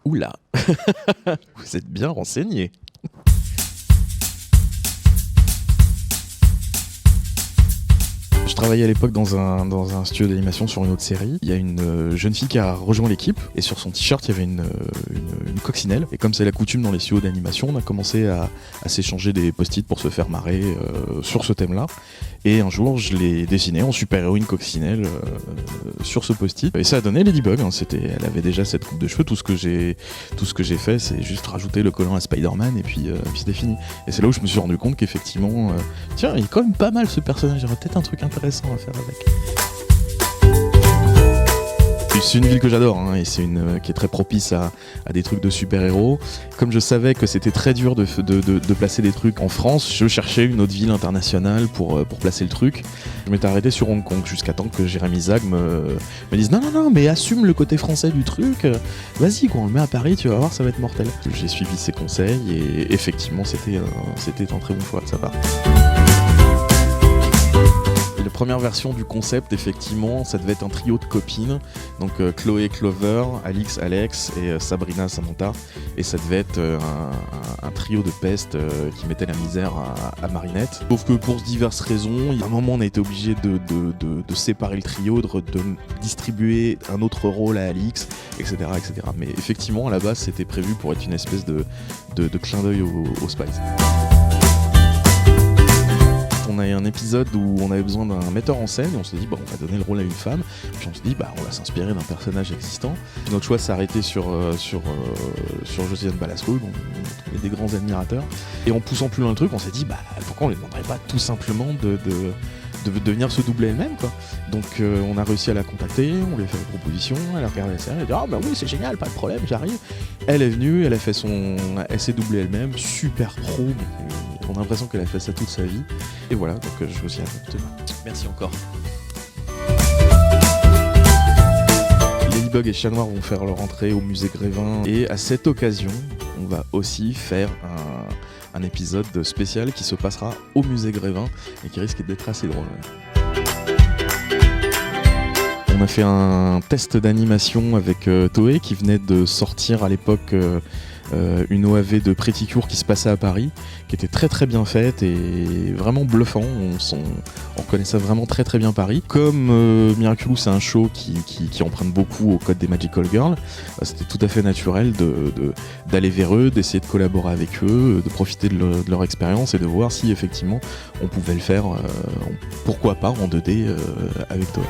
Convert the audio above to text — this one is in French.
Oula, vous êtes bien renseigné. Je travaillais à l'époque dans un studio d'animation sur une autre série. Il y a une jeune fille qui a rejoint l'équipe et sur son t-shirt il y avait une coccinelle. Et comme c'est la coutume dans les studios d'animation, on a commencé à s'échanger des post-it pour se faire marrer sur ce thème-là. Et un jour je l'ai dessiné en super-héroïne coccinelle sur ce post-it. Et ça a donné Ladybug, hein. Elle avait déjà cette coupe de cheveux. Tout ce que j'ai fait, c'est juste rajouter le collant à Spider-Man et puis c'était fini. Et c'est là où je me suis rendu compte qu'effectivement, tiens, il est quand même pas mal ce personnage, il y aurait peut-être un truc intéressant à faire avec. C'est une ville que j'adore, hein, et c'est une qui est très propice à des trucs de super-héros. Comme je savais que c'était très dur de placer des trucs en France, je cherchais une autre ville internationale pour placer le truc. Je m'étais arrêté sur Hong Kong jusqu'à temps que Jérémy Zag me dise non, mais assume le côté français du truc, vas-y quoi, on le met à Paris, tu vas voir, ça va être mortel. J'ai suivi ses conseils et effectivement c'était un très bon choix de sa part. La première version du concept, effectivement, ça devait être un trio de copines, donc Chloé, Clover, Alix, Alex et Sabrina, Samantha, et ça devait être un trio de peste qui mettait la misère à Marinette. Sauf que pour diverses raisons, à un moment on a été obligé de séparer le trio, de distribuer un autre rôle à Alix, etc., etc. Mais effectivement, à la base, c'était prévu pour être une espèce de clin d'œil au Spice. On a eu un épisode où on avait besoin d'un metteur en scène et on s'est dit on va donner le rôle à une femme, puis on s'est dit on va s'inspirer d'un personnage existant. Puis notre choix s'est arrêté sur Josiane Balasco, dont on est des grands admirateurs, et en poussant plus loin le truc on s'est dit pourquoi on ne lui demanderait pas tout simplement de venir se doubler elle-même quoi. Donc on a réussi à la contacter, on lui a fait une proposition, elle a regardé la série, elle a dit oui c'est génial, pas de problème, j'arrive. Elle est venue, elle s'est doublée elle-même, super pro, on a l'impression qu'elle a fait ça toute sa vie. Et voilà, donc je vous y invite. Merci encore. Ladybug et Chat Noir vont faire leur entrée au musée Grévin et à cette occasion, on va aussi faire un épisode spécial qui se passera au musée Grévin et qui risque d'être assez drôle. On a fait un test d'animation avec Toei qui venait de sortir à l'époque une OAV de Pretty Cure qui se passait à Paris, qui était très très bien faite et vraiment bluffant. On connaissait vraiment très très bien Paris. Comme Miraculous c'est un show qui emprunte beaucoup au code des Magical Girls, c'était tout à fait naturel d'aller vers eux, d'essayer de collaborer avec eux, de profiter de leur expérience et de voir si effectivement on pouvait le faire, pourquoi pas en 2D avec Toei.